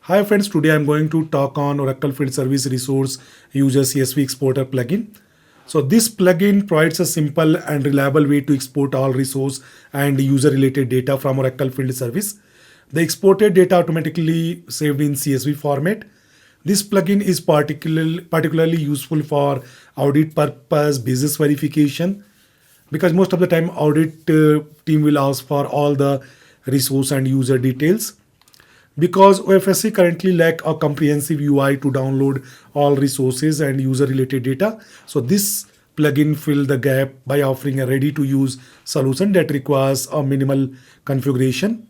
Hi friends, today I'm going to talk on Oracle Field Service Resource User CSV Exporter plugin. So this plugin provides a simple and reliable way to export all resource and user related data from Oracle Field Service. The exported data automatically saved in CSV format. This plugin is particularly useful for audit purpose, business verification, because most of the time audit team will ask for all the resource and user details. Because OFSC currently lack a comprehensive UI to download all resources and user related data, so this plugin fill the gap by offering a ready to use solution that requires a minimal configuration.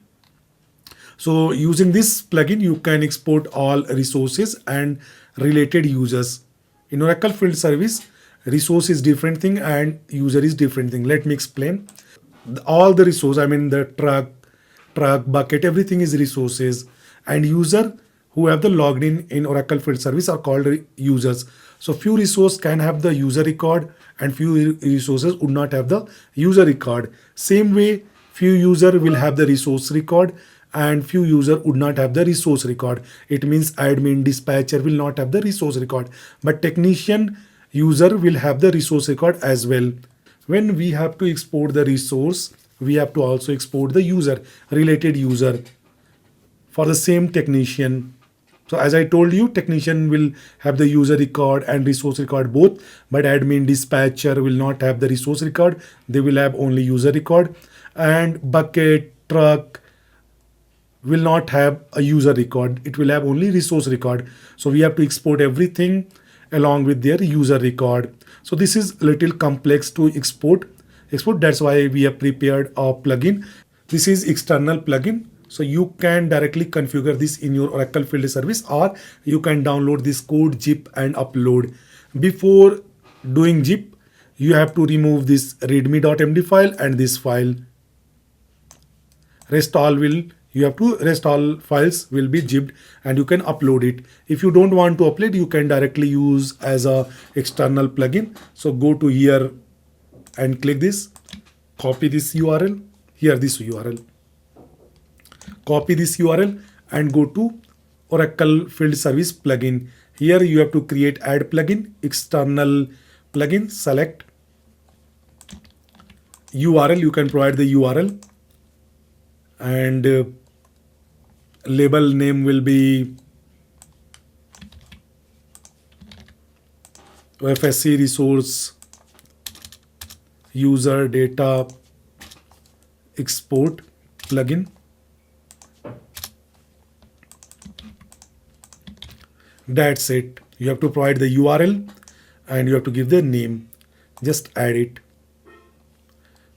So using this plugin, you can export all resources and related users. In Oracle Field Service, resource is different thing and user is different thing. Let me explain. All the resource, I mean the truck, bucket, everything is resources, and user who have the logged in Oracle Field Service are called users. So few resources can have the user record and few resources would not have the user record. Same way, few user will have the resource record and few user would not have the resource record. It means admin, dispatcher will not have the resource record, but technician user will have the resource record as well. When we have to export the resource, we have to also export the user, related user for the same technician. So as I told you, technician will have the user record and resource record both, but admin, dispatcher will not have the resource record. They will have only user record, and bucket, truck will not have a user record. It will have only resource record. So we have to export everything along with their user record. So this is a little complex to export. That's why we have prepared a plugin. This is external plugin. So you can directly configure this in your Oracle Field Service, or you can download this code zip and upload. Before doing zip, you have to remove this readme.md file and this file. Rest all files will be zipped and you can upload it. If you don't want to upload, you can directly use as a external plugin. So go to here and click this, copy this URL, here this URL. Copy this URL and go to Oracle Field Service plugin. Here you have to create add plugin, external plugin, select URL. You can provide the URL and label name will be OFSC resource user data export plugin. That's it. You have to provide the URL and you have to give the name. Just add it.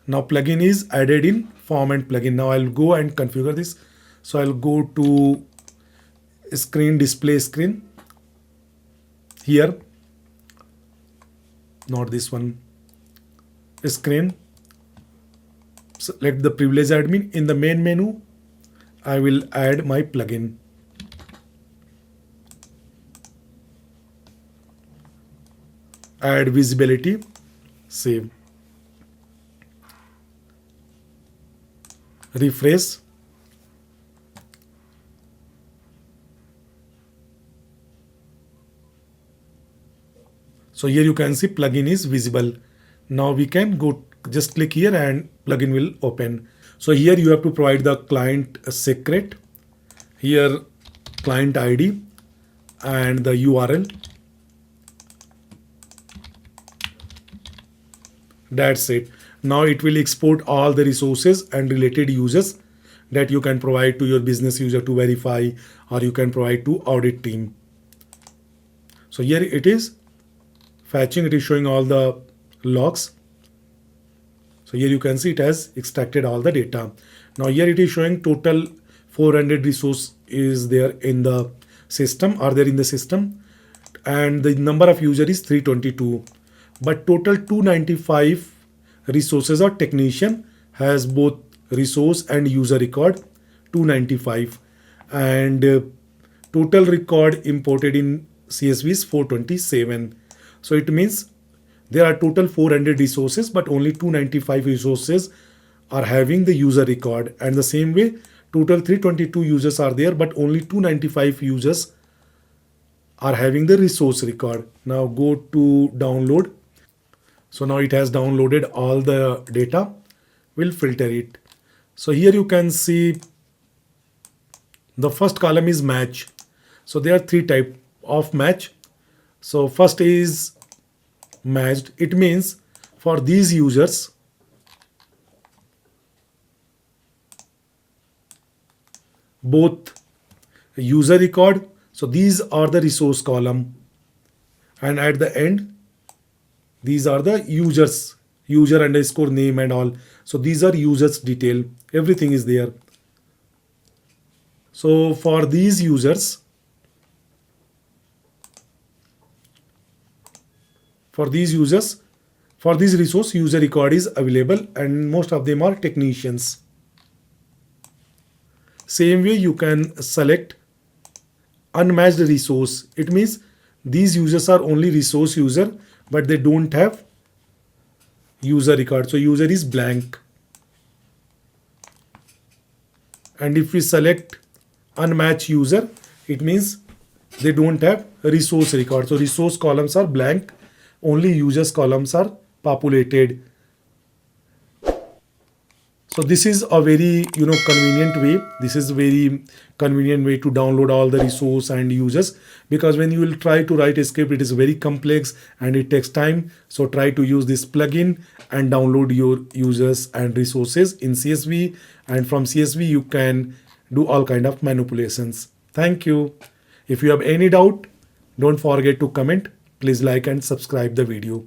Now plugin is added in form and plugin. Now I'll go and configure this. So I'll go to screen, display screen. Here, not this one, screen. Select the privilege admin. In the main menu, I will add my plugin. Add visibility, save, refresh. So here you can see plugin is visible. Now we can go, just click here and plugin will open. So here you have to provide the client secret, here client ID and the URL. That's it. Now it will export all the resources and related users that you can provide to your business user to verify, or you can provide to audit team. So here it is fetching, it is showing all the logs. So here you can see it has extracted all the data. Now here it is showing total 400 resource is there in the system, and the number of user is 322. But total 295 resources or technician has both resource and user record, 295, and total record imported in CSV is 427. So it means there are total 400 resources, but only 295 resources are having the user record, and the same way Total 322 users are there, but only 295 users are having the resource record. Now go to download. So now it has downloaded all the data. We'll filter it. So here you can see the first column is match. So there are three types of match. So first is matched. It means for these users, both user record, so these are the resource column, and at the end these are the users, user underscore name and all. So these are users detail, everything is there. So for these users, for this resource, user record is available, and most of them are technicians. Same way you can select unmatched resource. It means these users are only resource user, but they don't have user record. So user is blank. And if we select unmatched user, it means they don't have resource record. So resource columns are blank, only users columns are populated. So this is a very convenient way. This is very convenient way to download all the resource and users, because when you will try to write a script, it is very complex and it takes time. So try to use this plugin and download your users and resources in CSV, and from CSV you can do all kind of manipulations. Thank you. If you have any doubt, don't forget to comment. Please like and subscribe the video.